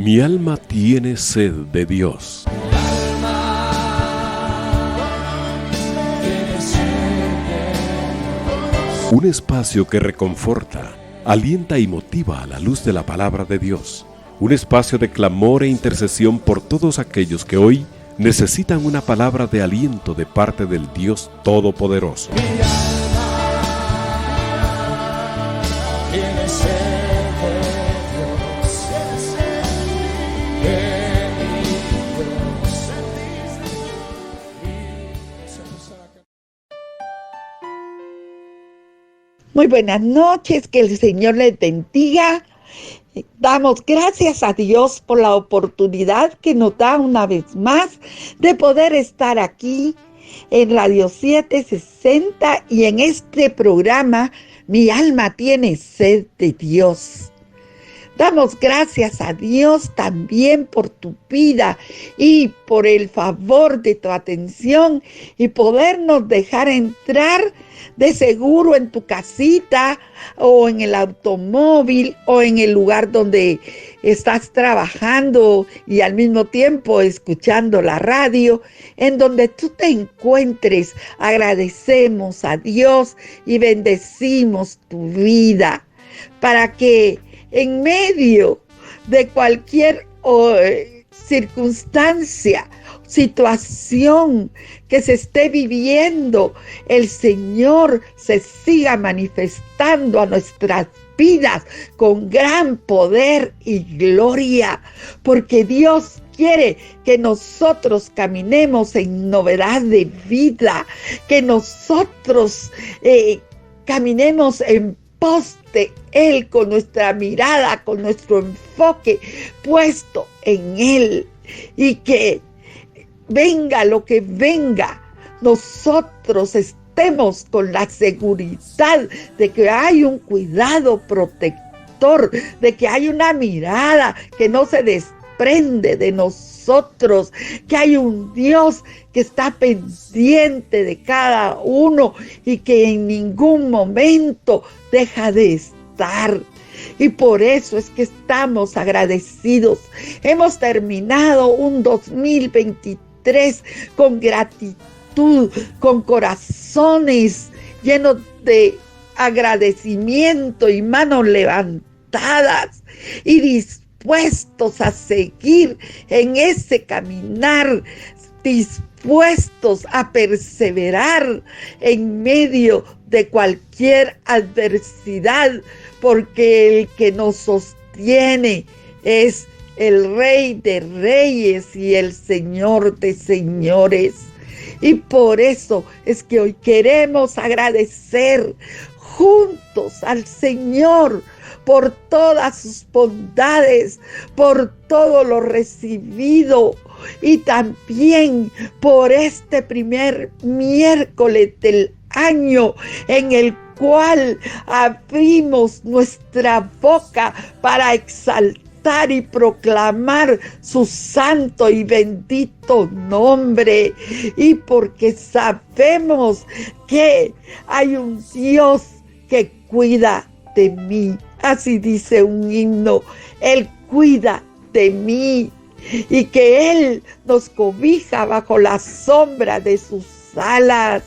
Mi alma tiene sed de Dios. Un espacio que reconforta, alienta y motiva a la luz de la palabra de Dios. Un espacio de clamor e intercesión por todos aquellos que hoy necesitan una palabra de aliento de parte del Dios Todopoderoso. Muy buenas noches, que el Señor les bendiga. Damos gracias a Dios por la oportunidad que nos da una vez más de poder estar aquí en Radio 760 y en este programa Mi alma tiene sed de Dios. Damos gracias a Dios también por tu vida y por el favor de tu atención y podernos dejar entrar de seguro en tu casita o en el automóvil o en el lugar donde estás trabajando y al mismo tiempo escuchando la radio. En donde tú te encuentres, agradecemos a Dios y bendecimos tu vida para que en medio de cualquier circunstancia, situación que se esté viviendo, el Señor se siga manifestando a nuestras vidas con gran poder y gloria, porque Dios quiere que nosotros caminemos en novedad de vida, que nosotros caminemos en pos de Él, con nuestra mirada, con nuestro enfoque puesto en Él, y que venga lo que venga, nosotros estemos con la seguridad de que hay un cuidado protector, de que hay una mirada que no se desprende de nosotros, que hay un Dios que está pendiente de cada uno y que en ningún momento deja de estar. Y por eso es que estamos agradecidos. Hemos terminado un 2023 con gratitud, con corazones llenos de agradecimiento y manos levantadas y dispuestos a seguir en ese caminar, dispuestos a perseverar en medio de cualquier adversidad, porque el que nos sostiene es el Rey de Reyes y el Señor de Señores. Y por eso es que hoy queremos agradecer juntos al Señor por todas sus bondades, por todo lo recibido y también por este primer miércoles del año en el cual abrimos nuestra boca para exaltar y proclamar su santo y bendito nombre, y porque sabemos que hay un Dios que cuida de mí. Así dice un himno: Él cuida de mí, y que Él nos cobija bajo la sombra de sus alas.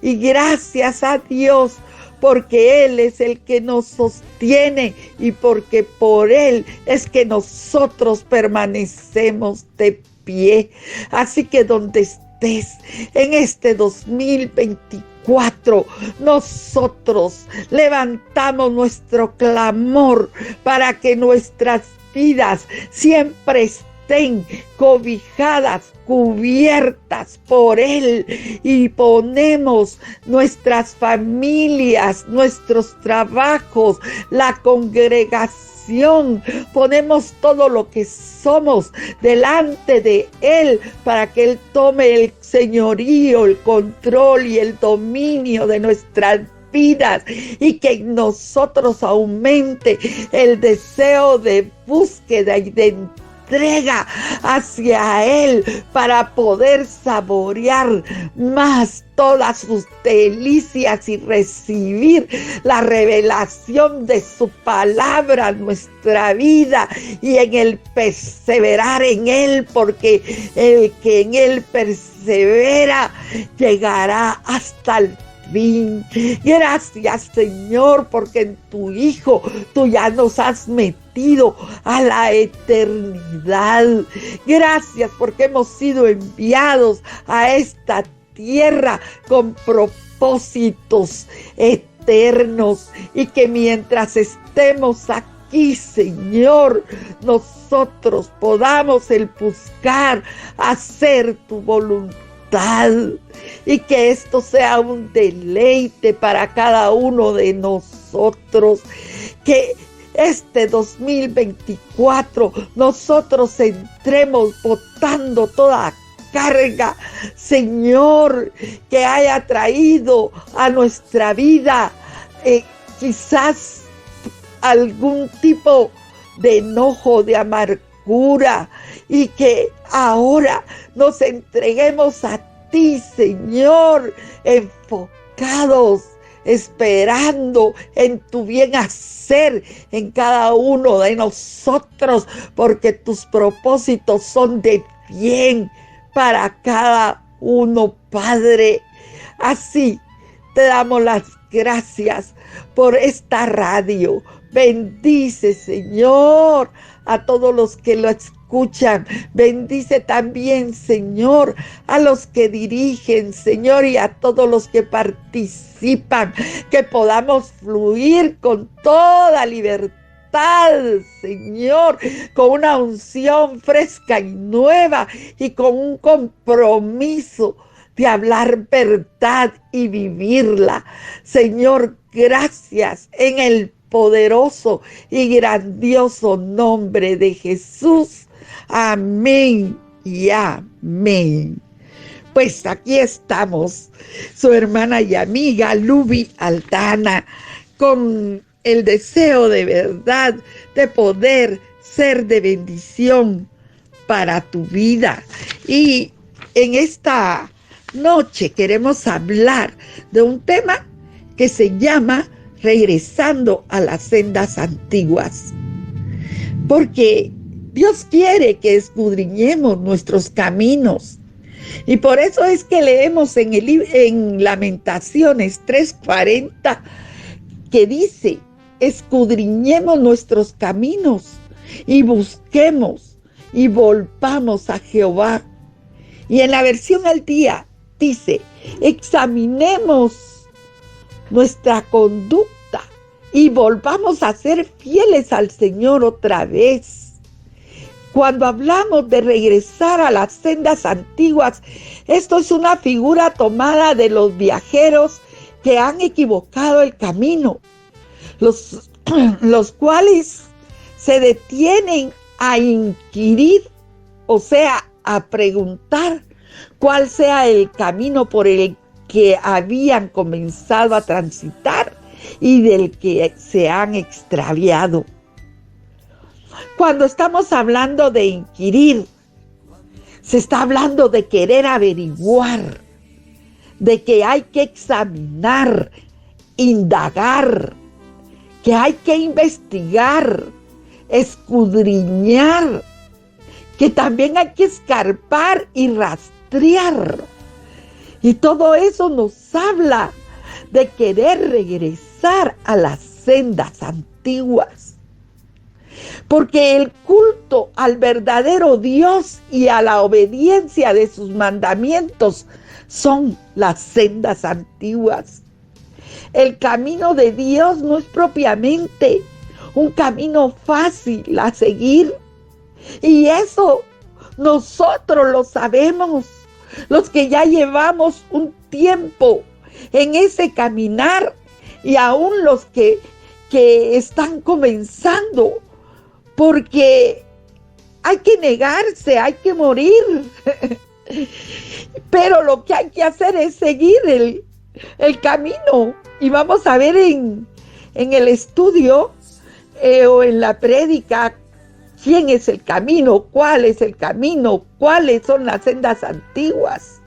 Y gracias a Dios, porque Él es el que nos sostiene y porque por Él es que nosotros permanecemos de pie. Así que donde estés en este 2024, nosotros levantamos nuestro clamor para que nuestras vidas siempre estén cobijadas, cubiertas por Él, y ponemos nuestras familias, nuestros trabajos, la congregación, ponemos todo lo que somos delante de Él para que Él tome el señorío, el control y el dominio de nuestras vidas, y que en nosotros aumente el deseo de búsqueda y de entrega hacia Él para poder saborear más todas sus delicias y recibir la revelación de su palabra en nuestra vida y en el perseverar en Él, porque el que en Él persevera llegará hasta el fin. Gracias, Señor, porque en tu Hijo tú ya nos has metido a la eternidad. Gracias porque hemos sido enviados a esta tierra con propósitos eternos, y que mientras estemos aquí, Señor, nosotros podamos el buscar hacer tu voluntad, y que esto sea un deleite para cada uno de nosotros, que este 2024 nosotros entremos botando toda carga, Señor, que haya traído a nuestra vida quizás algún tipo de enojo, de amargura, y que ahora nos entreguemos a ti, Señor, enfocados, esperando en tu bien hacer en cada uno de nosotros, porque tus propósitos son de bien para cada uno, Padre. Así te damos las gracias por esta radio. Bendice, Señor, a todos los que lo escuchan. Bendice también, Señor, a los que dirigen, Señor, y a todos los que participan, que podamos fluir con toda libertad, Señor, con una unción fresca y nueva, y con un compromiso de hablar verdad y vivirla. Señor, gracias en el poderoso y grandioso nombre de Jesús. Amén y amén. Pues aquí estamos, su hermana y amiga Luby Aldana, con el deseo de verdad de poder ser de bendición para tu vida. Y en esta noche queremos hablar de un tema que se llama regresando a las sendas antiguas, porque Dios quiere que escudriñemos nuestros caminos, y por eso es que leemos en Lamentaciones 3:40 que dice: escudriñemos nuestros caminos y busquemos y volvamos a Jehová. Y en la versión al día dice: examinemos nuestra conducta y volvamos a ser fieles al Señor otra vez. Cuando hablamos de regresar a las sendas antiguas, esto es una figura tomada de los viajeros que han equivocado el camino, los cuales se detienen a inquirir, o sea, a preguntar cuál sea el camino por el que habían comenzado a transitar y del que se han extraviado. Cuando estamos hablando de inquirir, se está hablando de querer averiguar, de que hay que examinar, indagar, que hay que investigar, escudriñar, que también hay que escarbar y rastrear. Y todo eso nos habla de querer regresar a las sendas antiguas. Porque el culto al verdadero Dios y a la obediencia de sus mandamientos son las sendas antiguas. El camino de Dios no es propiamente un camino fácil a seguir. Y eso nosotros lo sabemos, los que ya llevamos un tiempo en ese caminar, y aún los que están comenzando, porque hay que negarse, hay que morir. Pero lo que hay que hacer es seguir el camino. Y vamos a ver en el estudio o en la prédica ¿Quién es el camino? ¿Cuál es el camino? ¿Cuáles son las sendas antiguas?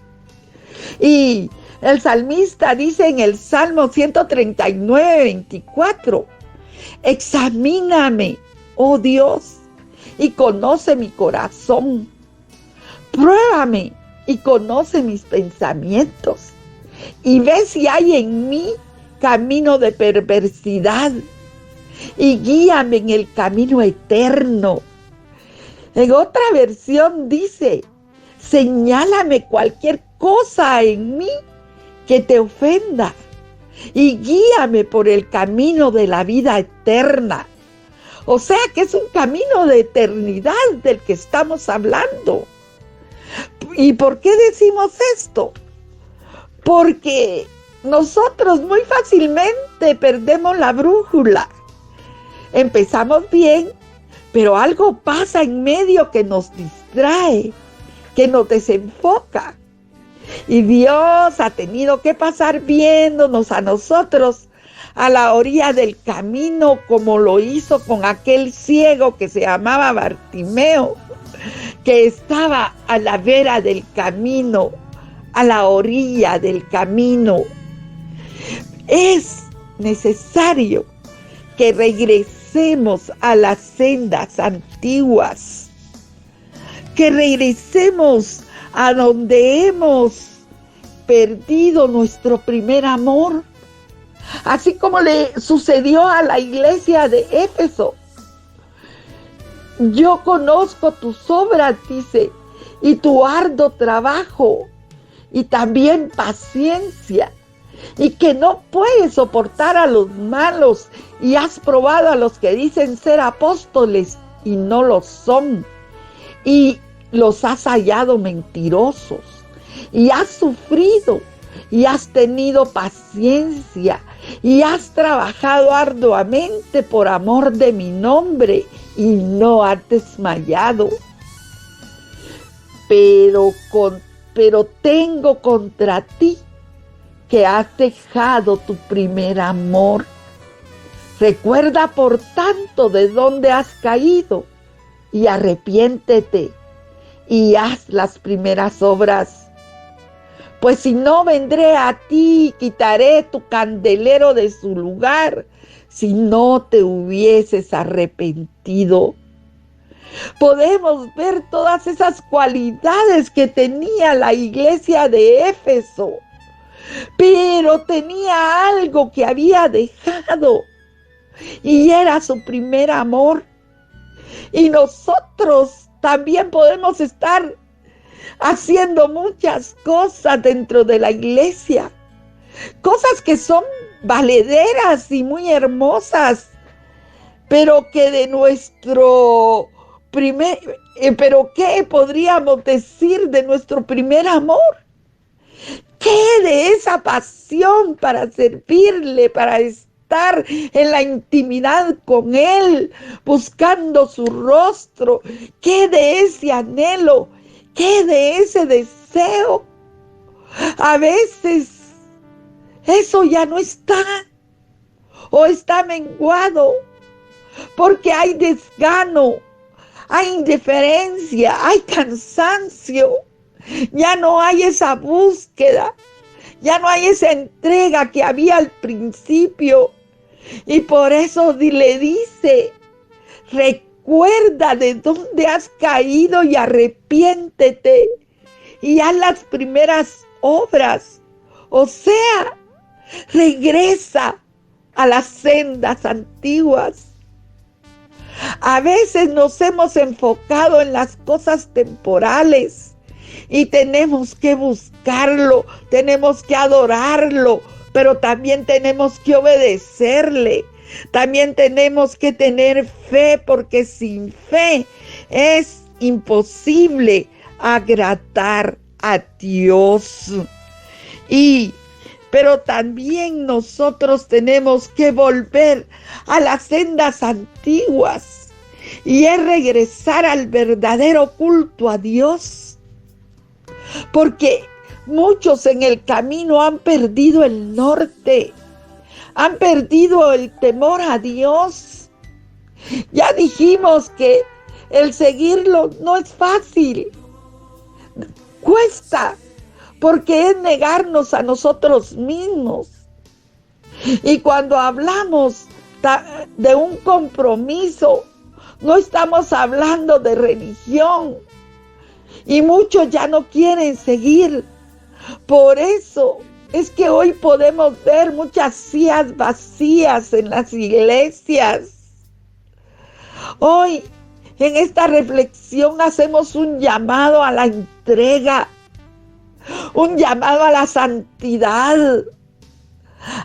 Y el salmista dice en el Salmo 139, 24, examíname, oh Dios, y conoce mi corazón. Pruébame y conoce mis pensamientos. Y ve si hay en mí camino de perversidad. Y guíame en el camino eterno. En otra versión dice, señálame cualquier cosa en mí que te ofenda y guíame por el camino de la vida eterna. O sea que es un camino de eternidad del que estamos hablando. ¿Y por qué decimos esto? Porque nosotros muy fácilmente perdemos la brújula. Empezamos bien, pero algo pasa en medio que nos distrae, que nos desenfoca. Y Dios ha tenido que pasar viéndonos a nosotros a la orilla del camino, como lo hizo con aquel ciego que se llamaba Bartimeo, que estaba a la vera del camino, a la orilla del camino. Es necesario que regresemos a las sendas antiguas, que regresemos a donde hemos perdido nuestro primer amor, así como le sucedió a la iglesia de Éfeso. Yo conozco tus obras, dice, y tu arduo trabajo, y también paciencia, y que no puedes soportar a los malos, y has probado a los que dicen ser apóstoles y no lo son, y los has hallado mentirosos, y has sufrido, y has tenido paciencia, y has trabajado arduamente por amor de mi nombre, y no has desmayado. Pero tengo contra ti que has dejado tu primer amor. Recuerda por tanto de dónde has caído y arrepiéntete y haz las primeras obras. Pues si no, vendré a ti y quitaré tu candelero de su lugar si no te hubieses arrepentido. Podemos ver todas esas cualidades que tenía la iglesia de Éfeso, pero tenía algo que había dejado y era su primer amor. Y nosotros también podemos estar haciendo muchas cosas dentro de la iglesia, cosas que son valederas y muy hermosas, pero que de nuestro pero ¿qué podríamos decir de nuestro primer amor? ¿Qué de esa pasión para servirle, para estar en la intimidad con Él, buscando su rostro? ¿Qué de ese anhelo? ¿Qué de ese deseo? A veces eso ya no está, o está menguado, porque hay desgano, hay indiferencia, hay cansancio. Ya no hay esa búsqueda, ya no hay esa entrega que había al principio. Y por eso le dice, recuerda de dónde has caído y arrepiéntete y haz las primeras obras. O sea, regresa a las sendas antiguas. A veces nos hemos enfocado en las cosas temporales y tenemos que buscarlo, tenemos que adorarlo, pero también tenemos que obedecerle. También tenemos que tener fe, porque sin fe es imposible agradar a Dios. Pero también nosotros tenemos que volver a las sendas antiguas y es regresar al verdadero culto a Dios. Porque muchos en el camino han perdido el norte, han perdido el temor a Dios. Ya dijimos que El seguirlo no es fácil. Cuesta, porque es negarnos a nosotros mismos. Y cuando hablamos de un compromiso, no estamos hablando de religión. Y muchos ya no quieren seguir. Por eso es que hoy podemos ver muchas sillas vacías en las iglesias. Hoy, en esta reflexión, hacemos un llamado a la entrega, un llamado a la santidad,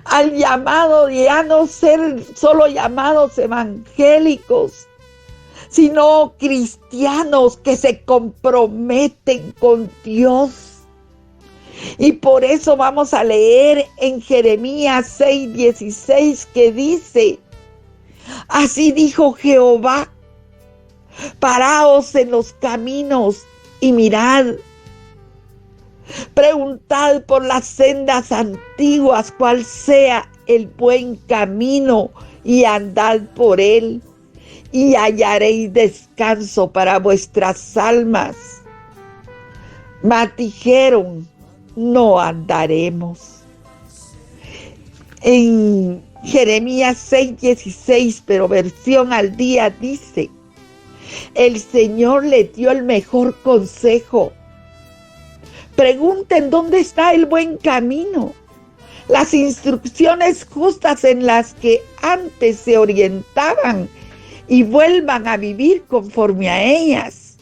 al llamado de ya no ser solo llamados evangélicos, sino cristianos que se comprometen con Dios. Y por eso vamos a leer en Jeremías 6:16 que dice: así dijo Jehová, paraos en los caminos y mirad, preguntad por las sendas antiguas cuál sea el buen camino y andad por él, y hallaréis descanso para vuestras almas. Mas dijeron: no andaremos. En Jeremías 6:16, pero versión al día, dice: el Señor le dio el mejor consejo. Pregunten dónde está el buen camino, las instrucciones justas en las que antes se orientaban, y vuelvan a vivir conforme a ellas.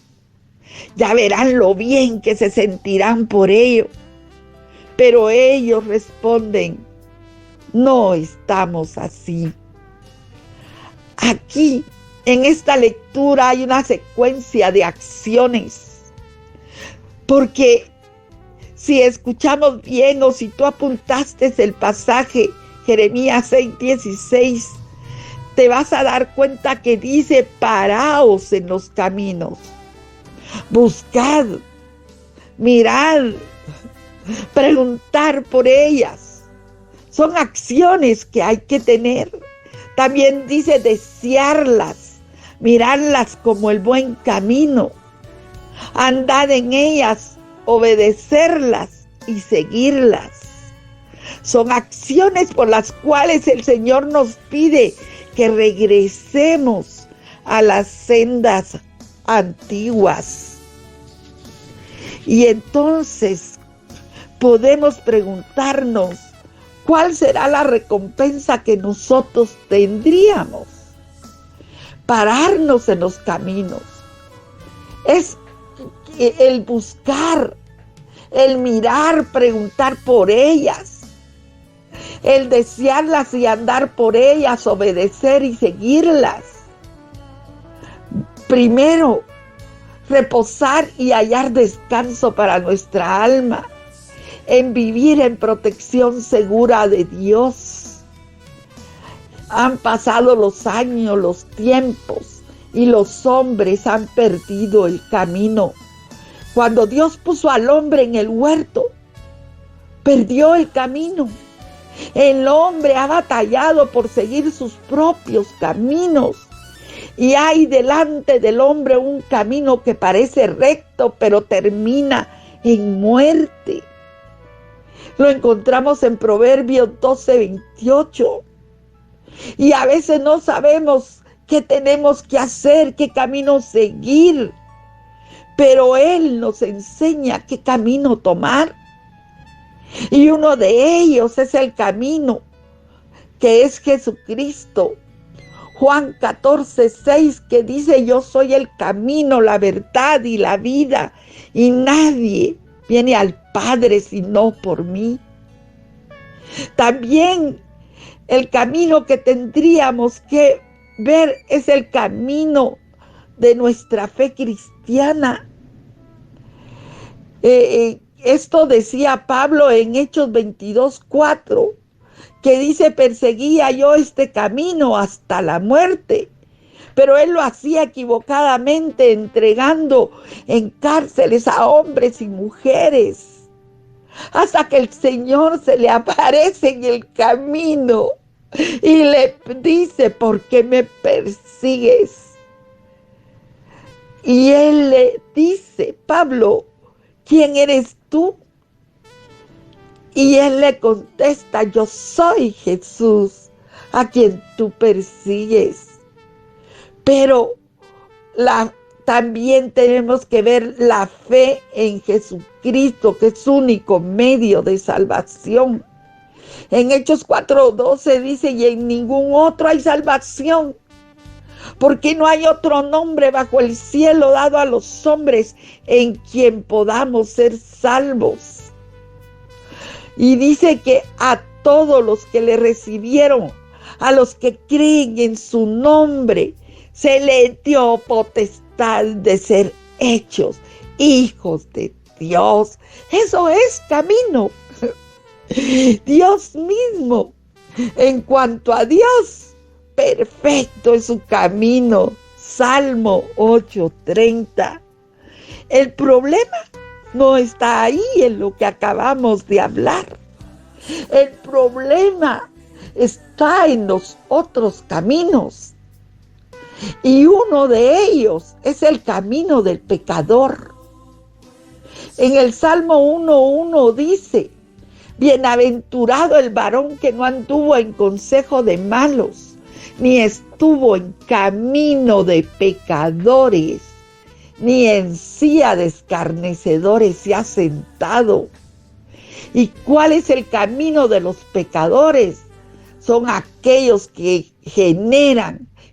Ya verán lo bien que se sentirán por ello. Pero ellos responden: no estamos así. Aquí, en esta lectura, hay una secuencia de acciones. Porque si escuchamos bien, o si tú apuntaste el pasaje, Jeremías 6:16, te vas a dar cuenta que dice: paraos en los caminos, buscad, mirad, preguntar por ellas. Son acciones que hay que tener. También dice desearlas, mirarlas como el buen camino, andad en ellas, obedecerlas y seguirlas. Son acciones por las cuales el Señor nos pide que regresemos a las sendas antiguas. Y entonces podemos preguntarnos: ¿cuál será la recompensa que nosotros tendríamos? Pararnos en los caminos es el buscar, el mirar, preguntar por ellas, el desearlas y andar por ellas, obedecer y seguirlas. Primero, reposar y hallar descanso para nuestra alma, en vivir en protección segura de Dios. Han pasado los años, los tiempos, y los hombres han perdido el camino. Cuando Dios puso al hombre en el huerto, perdió el camino. El hombre ha batallado por seguir sus propios caminos. Y hay delante del hombre un camino que parece recto, pero termina en muerte. Lo encontramos en Proverbios 12:28. Y a veces no sabemos qué tenemos que hacer, qué camino seguir. Pero Él nos enseña qué camino tomar. Y uno de ellos es el camino que es Jesucristo. Juan 14:6, que dice: yo soy el camino, la verdad y la vida, y nadie viene al Padre sino por mí. También el camino que tendríamos que ver es el camino de nuestra fe cristiana. Esto decía Pablo en Hechos 22:4, que dice: perseguía yo este camino hasta la muerte. Pero él lo hacía equivocadamente, entregando en cárceles a hombres y mujeres, hasta que el Señor se le aparece en el camino y le dice: ¿por qué me persigues? Y él le dice, Pablo, ¿quién eres tú? Y él le contesta, yo soy Jesús, a quien tú persigues. Pero también tenemos que ver la fe en Jesucristo, que es su único medio de salvación. En Hechos 4:12 dice, y en ningún otro hay salvación, porque no hay otro nombre bajo el cielo dado a los hombres en quien podamos ser salvos. Y dice que a todos los que le recibieron, a los que creen en su nombre, se le dio potestad de ser hechos hijos de Dios. Eso es camino. Dios mismo, en cuanto a Dios, perfecto es su camino. Salmo 8:30. El problema no está ahí en lo que acabamos de hablar. El problema está en los otros caminos. Y uno de ellos es el camino del pecador. En el Salmo 1:1 dice, bienaventurado el varón que no anduvo en consejo de malos, ni estuvo en camino de pecadores, ni en silla de escarnecedores se ha sentado. ¿Y cuál es el camino de los pecadores? Son aquellos que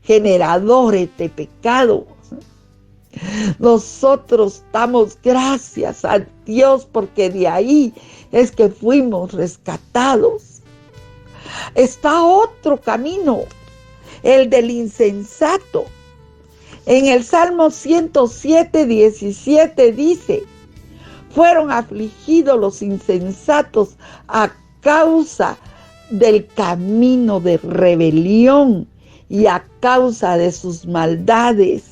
generadores de pecado. Nosotros damos gracias a Dios porque de ahí es que fuimos rescatados. Está otro camino, el del insensato. En el Salmo 107:17 dice, fueron afligidos los insensatos a causa del camino de rebelión y a causa de sus maldades.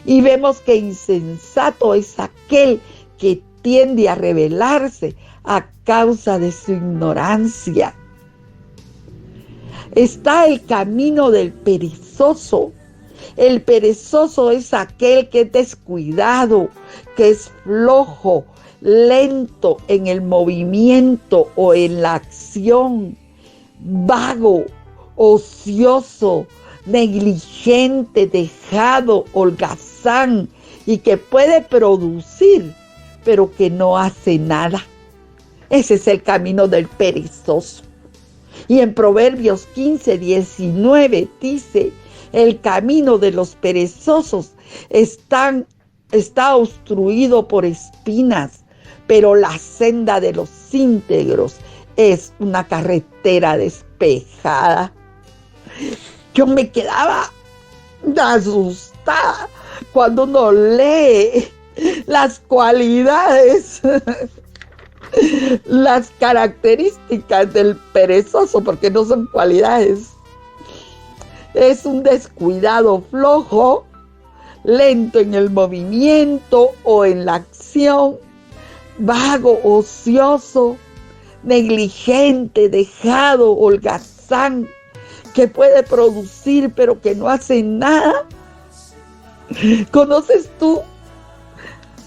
Y vemos que insensato es aquel que tiende a rebelarse a causa de su ignorancia. Está el camino del perezoso. El perezoso es aquel que es descuidado, que es flojo, lento en el movimiento o en la acción, vago, ocioso, negligente, dejado, holgazán y que puede producir, pero que no hace nada. Ese es el camino del perezoso. Y en Proverbios 15:19 dice, el camino de los perezosos está obstruido por espinas, pero la senda de los íntegros es una carretera despejada. Yo me quedaba asustada cuando uno lee las cualidades, las características del perezoso, porque no son cualidades. Es un descuidado flojo, lento en el movimiento o en la acción, vago, ocioso, negligente, dejado, holgazán, que puede producir pero que no hace nada. ¿Conoces tú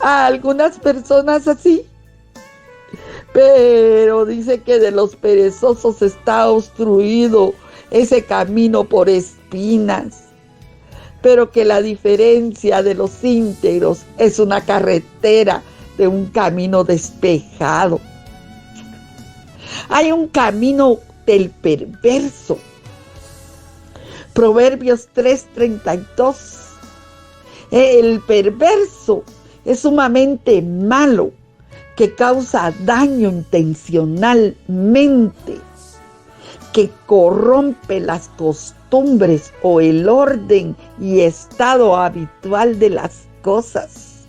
a algunas personas así? Pero dice que de los perezosos está obstruido ese camino por espinas, pero que la diferencia de los íntegros es una carretera de un camino despejado. Hay un camino del perverso. Proverbios 3:32. El perverso es sumamente malo, que causa daño intencionalmente, que corrompe las costumbres o el orden y estado habitual de las cosas.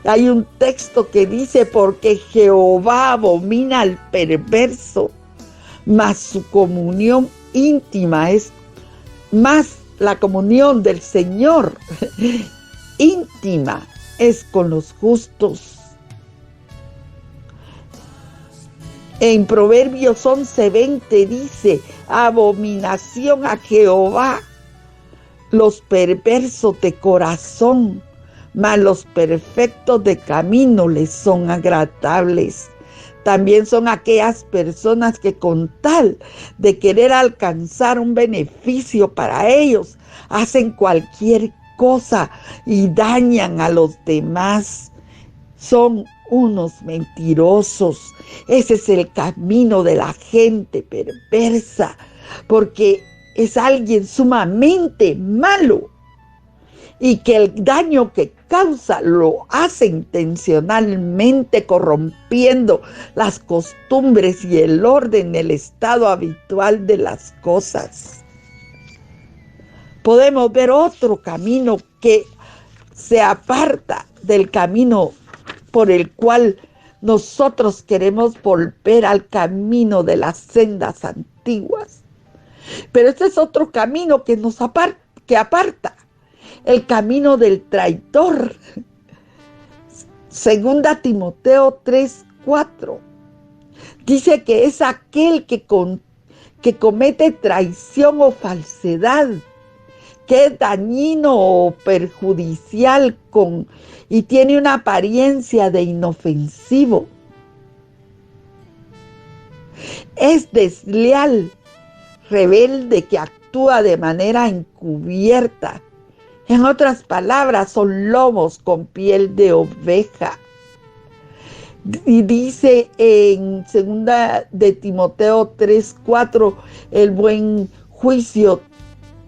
Hay un texto que dice, porque Jehová abomina al perverso, mas su comunión íntima es más la comunión del Señor íntima es con los justos. En Proverbios 11:20 dice, abominación a Jehová los perversos de corazón, mas los perfectos de camino les son agradables. También son aquellas personas que con tal de querer alcanzar un beneficio para ellos, hacen cualquier cosa y dañan a los demás. Son unos mentirosos. Ese es el camino de la gente perversa, porque es alguien sumamente malo y que el daño que causa lo hace intencionalmente, corrompiendo las costumbres y el orden, el estado habitual de las cosas. Podemos ver otro camino que se aparta del camino por el cual nosotros queremos volver al camino de las sendas antiguas. Pero este es otro camino que nos aparta, el camino del traidor. Segunda Timoteo 3:4 dice que es aquel que comete traición o falsedad, que es dañino o perjudicial y tiene una apariencia de inofensivo. Es desleal, rebelde, que actúa de manera encubierta. En otras palabras, son lobos con piel de oveja. Y dice en 2 de Timoteo 3:4, el buen juicio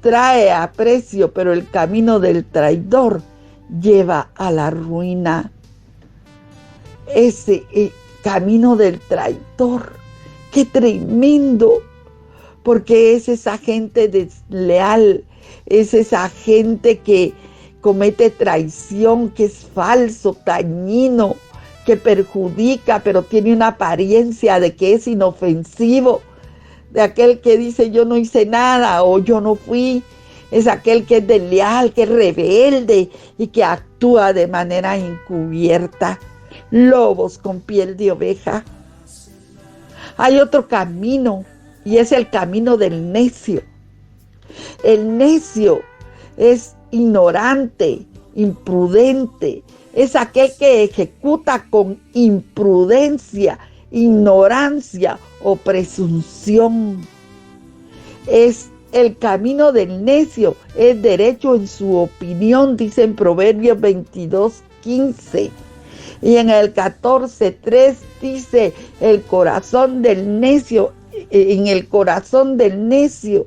trae aprecio, pero el camino del traidor lleva a la ruina. Ese camino del traidor, qué tremendo, porque es esa gente desleal, es esa gente que comete traición, que es falso, dañino, que perjudica, pero tiene una apariencia de que es inofensivo, de aquel que dice yo no hice nada o yo no fui. Es aquel que es desleal, que es rebelde y que actúa de manera encubierta. Lobos con piel de oveja. Hay otro camino y es el camino del necio. El necio es ignorante, imprudente. Es aquel que ejecuta con imprudencia, ignorancia o presunción. Es el camino del necio, es derecho en su opinión, dice en Proverbios 22:15. Y en el 14:3 dice, el corazón del necio, en el corazón del necio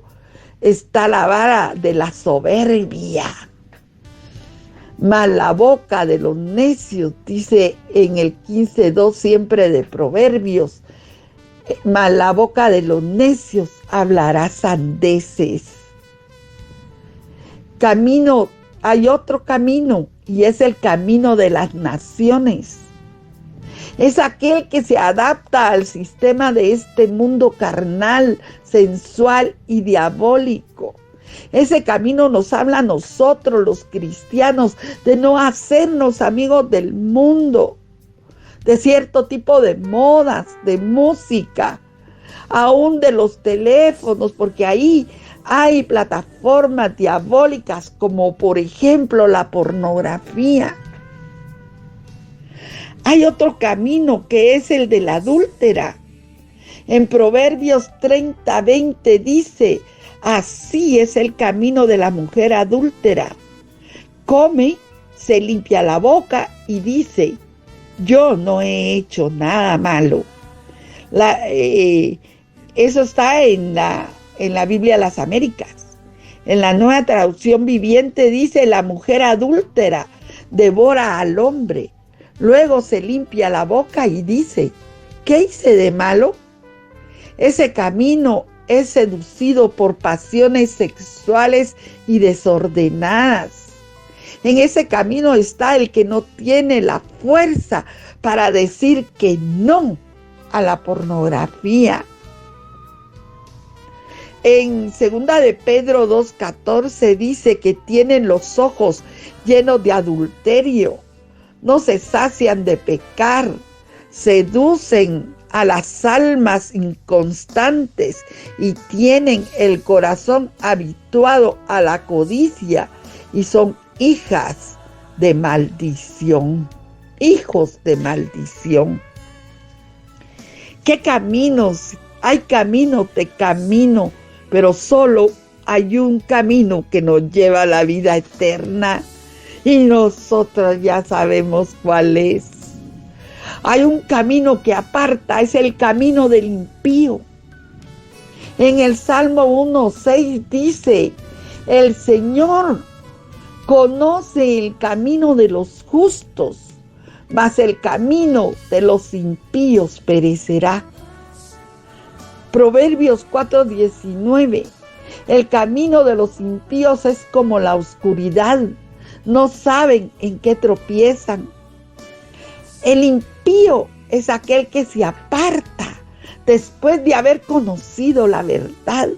está la vara de la soberbia. Mas la boca de los necios, dice en el 15:2 siempre de Proverbios, mas la boca de los necios hablará sandeces. Hay otro camino y es el camino de las naciones. Es aquel que se adapta al sistema de este mundo carnal, sensual y diabólico. Ese camino nos habla a nosotros, los cristianos, de no hacernos amigos del mundo, de cierto tipo de modas, de música, aún de los teléfonos, porque ahí hay plataformas diabólicas como por ejemplo la pornografía. Hay otro camino que es el de la adúltera. En Proverbios 30:20 dice, así es el camino de la mujer adúltera. Come, se limpia la boca y dice, yo no he hecho nada malo. Eso está en la Biblia de las Américas. En la Nueva Traducción Viviente dice, la mujer adúltera devora al hombre. Luego se limpia la boca y dice, ¿qué hice de malo? Ese camino es seducido por pasiones sexuales y desordenadas. En ese camino está el que no tiene la fuerza para decir que no a la pornografía. En 2 de Pedro 2:14 dice que tienen los ojos llenos de adulterio, no se sacian de pecar, seducen a las almas inconstantes y tienen el corazón habituado a la codicia y son hijas de maldición, hijos de maldición. ¿Qué caminos? Hay caminos de camino, pero solo hay un camino que nos lleva a la vida eterna y nosotros ya sabemos cuál es. Hay un camino que aparta, es el camino del impío. En el Salmo 1:6 dice, el Señor conoce el camino de los justos, mas el camino de los impíos perecerá. Proverbios 4:19, el camino de los impíos es como la oscuridad, no saben en qué tropiezan. El impío es aquel que se aparta después de haber conocido la verdad.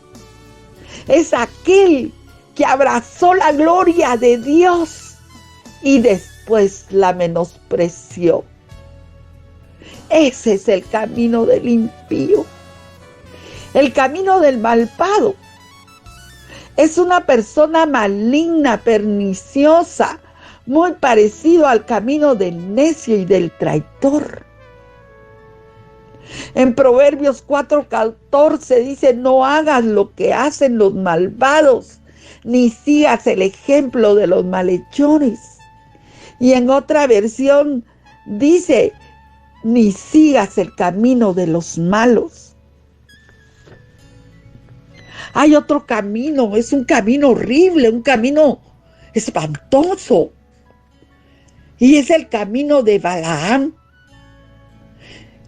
Es aquel que abrazó la gloria de Dios y después la menospreció. Ese es el camino del impío. El camino del malvado es una persona maligna, perniciosa, muy parecido al camino del necio y del traidor. En Proverbios 4:14 dice, no hagas lo que hacen los malvados, ni sigas el ejemplo de los malhechores. Y en otra versión dice, ni sigas el camino de los malos. Hay otro camino, es un camino horrible, un camino espantoso. Y es el camino de Balaam.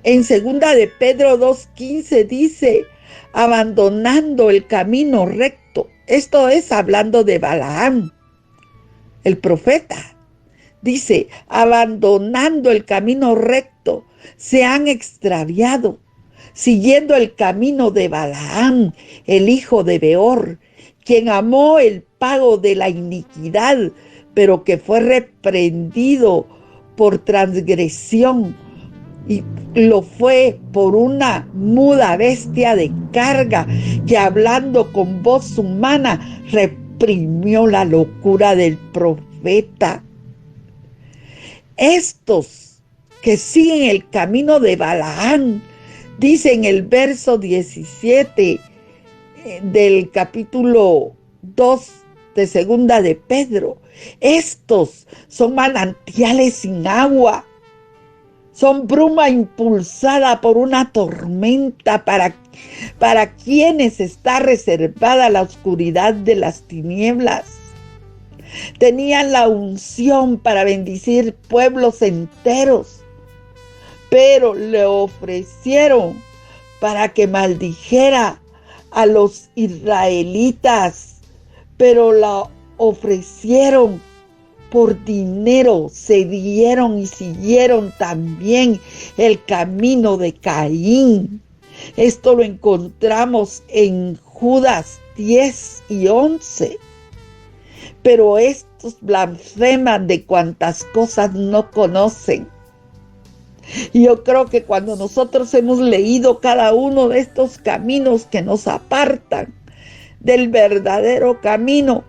En 2 de Pedro 2:15 dice, abandonando el camino recto. Esto es hablando de Balaam, el profeta. Dice, abandonando el camino recto, se han extraviado, siguiendo el camino de Balaam, el hijo de Beor, quien amó el pago de la iniquidad, pero que fue reprendido por transgresión y lo fue por una muda bestia de carga que hablando con voz humana reprimió la locura del profeta. Estos que siguen el camino de Balaam, dice en el verso 17 del capítulo 2 de 2 de Pedro, estos son manantiales sin agua, son bruma impulsada por una tormenta para quienes está reservada la oscuridad de las tinieblas. Tenían la unción para bendecir pueblos enteros, pero le ofrecieron para que maldijera a los israelitas, pero la ofrecieron por dinero, se dieron y siguieron también el camino de Caín. Esto lo encontramos en Judas 10:11. Pero estos blasfeman de cuantas cosas no conocen. Y yo creo que cuando nosotros hemos leído cada uno de estos caminos que nos apartan del verdadero camino,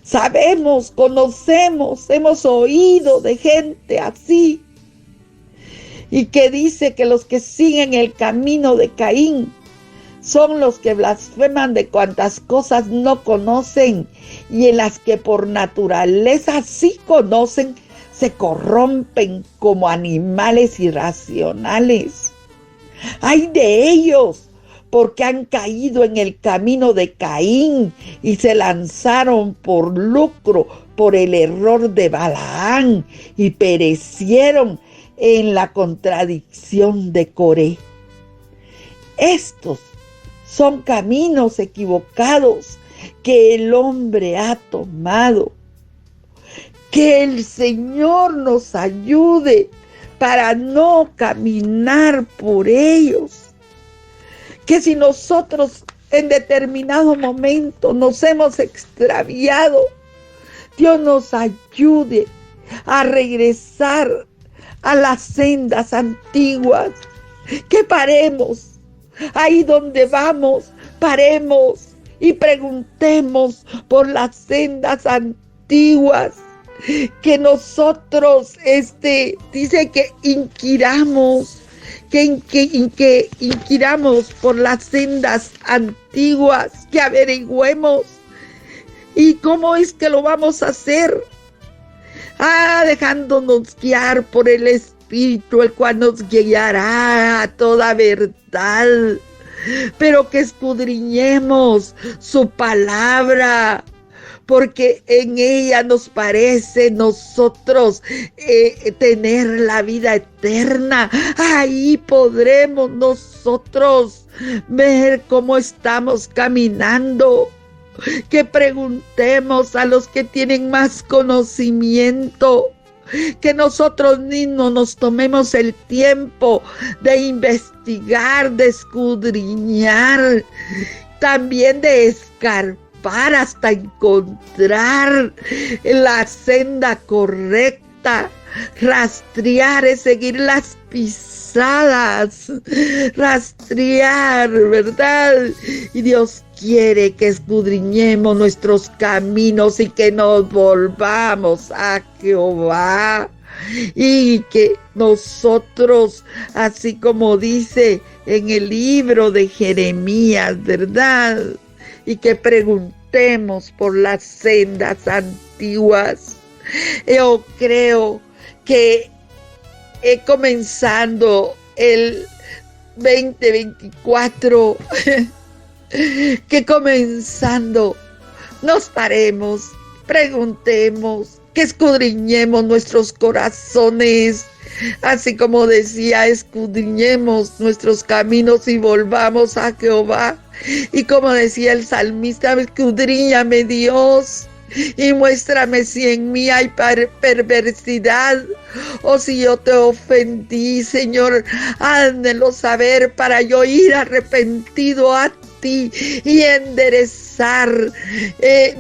sabemos, conocemos, hemos oído de gente así, y que dice que los que siguen el camino de Caín son los que blasfeman de cuantas cosas no conocen y en las que por naturaleza sí conocen, se corrompen como animales irracionales. ¡Ay de ellos! Porque han caído en el camino de Caín y se lanzaron por lucro por el error de Balaam y perecieron en la contradicción de Coré. Estos son caminos equivocados que el hombre ha tomado. Que el Señor nos ayude para no caminar por ellos. Que si nosotros en determinado momento nos hemos extraviado, Dios nos ayude a regresar a las sendas antiguas que paremos. Ahí donde vamos, paremos y preguntemos por las sendas antiguas. Que nosotros, dice que inquiramos, que inquiramos por las sendas antiguas, que averigüemos. ¿Y cómo es que lo vamos a hacer? Dejándonos guiar por el Espíritu, el cual nos guiará a toda verdad. Pero que escudriñemos su palabra, porque en ella nos parece nosotros tener la vida eterna. Ahí podremos nosotros ver cómo estamos caminando. Que preguntemos a los que tienen más conocimiento, que nosotros mismos nos tomemos el tiempo de investigar, de escudriñar, también de escarbar hasta encontrar la senda correcta. Rastrear es seguir las pisadas, rastrear, ¿verdad? Y Dios quiere que escudriñemos nuestros caminos y que nos volvamos a Jehová. Y que nosotros, así como dice en el libro de Jeremías, ¿verdad? Y que preguntemos por las sendas antiguas. Yo creo que comenzando el 2024, que comenzando nos paremos, preguntemos, que escudriñemos nuestros corazones, así como decía, escudriñemos nuestros caminos y volvamos a Jehová. Y como decía el salmista, escudriñame Dios y muéstrame si en mí hay perversidad o si yo te ofendí, Señor, házmelo saber para yo ir arrepentido a ti y enderezar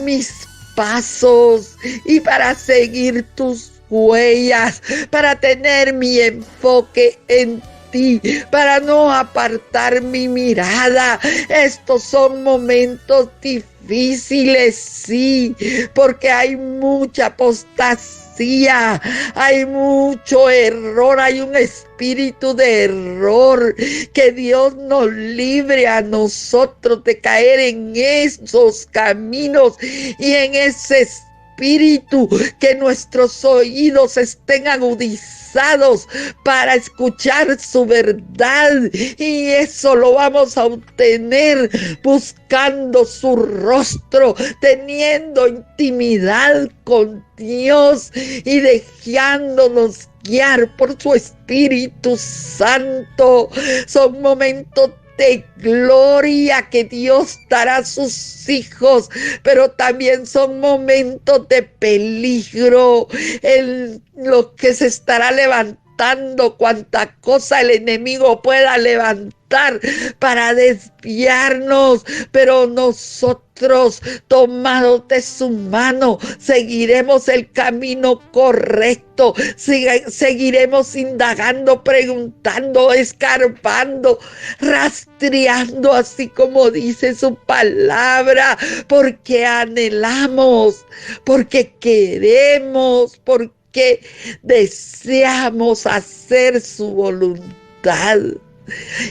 mis pasos y para seguir tus huellas, para tener mi enfoque en ti, para no apartar mi mirada. Estos son momentos difíciles, sí, porque hay mucha apostasía, hay mucho error, hay un espíritu de error. Que Dios nos libre a nosotros de caer en esos caminos y en ese espíritu, que nuestros oídos estén agudizados para escuchar su verdad, y eso lo vamos a obtener buscando su rostro, teniendo intimidad con Dios y dejándonos guiar por su Espíritu Santo. Son momentos de gloria que Dios dará a sus hijos, pero también son momentos de peligro, en lo que se estará levantando, cuanta cosa el enemigo pueda levantar para desviarnos, pero nosotros, tomados de su mano, seguiremos el camino correcto, seguiremos indagando, preguntando, escarbando, rastreando, así como dice su palabra, porque anhelamos, porque queremos, porque deseamos hacer su voluntad.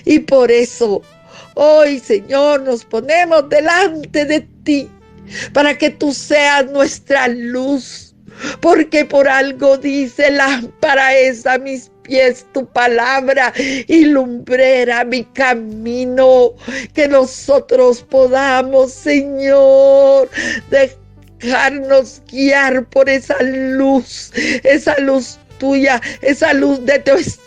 Y por eso hoy, Señor, nos ponemos delante de ti para que tú seas nuestra luz, porque por algo dice: lámpara es a mis pies tu palabra y lumbrera mi camino. Que nosotros podamos, Señor, dejarnos guiar por esa luz tuya, esa luz de tu Espíritu.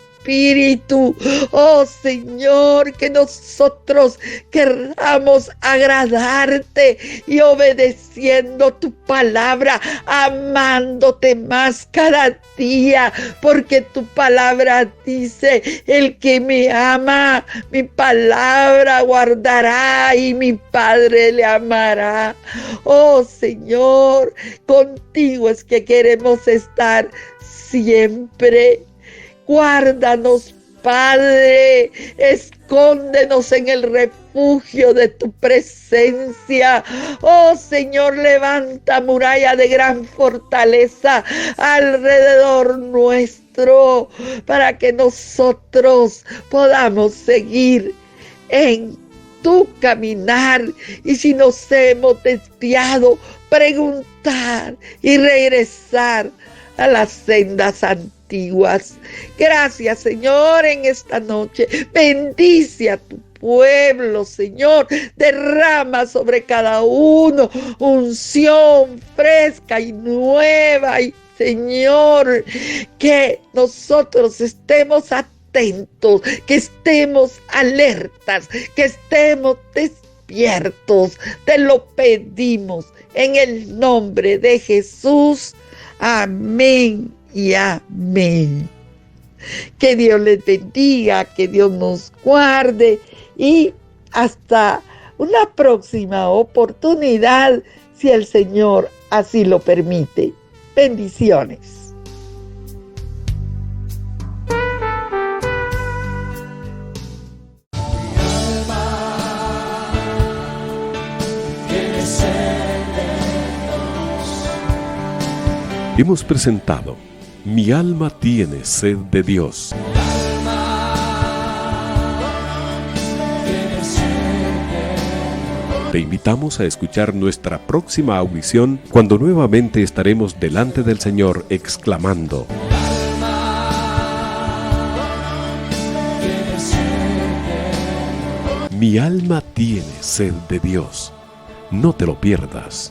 Oh Señor, que nosotros queramos agradarte y obedeciendo tu palabra, amándote más cada día, porque tu palabra dice: el que me ama, mi palabra guardará y mi Padre le amará. Oh Señor, contigo es que queremos estar siempre. Guárdanos, Padre, escóndenos en el refugio de tu presencia. Oh Señor, levanta muralla de gran fortaleza alrededor nuestro, para que nosotros podamos seguir en tu caminar, y si nos hemos desviado, preguntar y regresar a las sendas antiguas. Gracias, Señor, en esta noche. Bendice a tu pueblo, Señor. Derrama sobre cada uno unción fresca y nueva. Y Señor, que nosotros estemos atentos, que estemos alertas, que estemos despiertos. Te lo pedimos en el nombre de Jesús. Amén y amén. Que Dios les bendiga, que Dios nos guarde, y hasta una próxima oportunidad, si el Señor así lo permite. Bendiciones. Hemos presentado Mi alma tiene sed de Dios. Te invitamos a escuchar nuestra próxima audición, cuando nuevamente estaremos delante del Señor exclamando: Mi alma tiene sed de Dios. No te lo pierdas.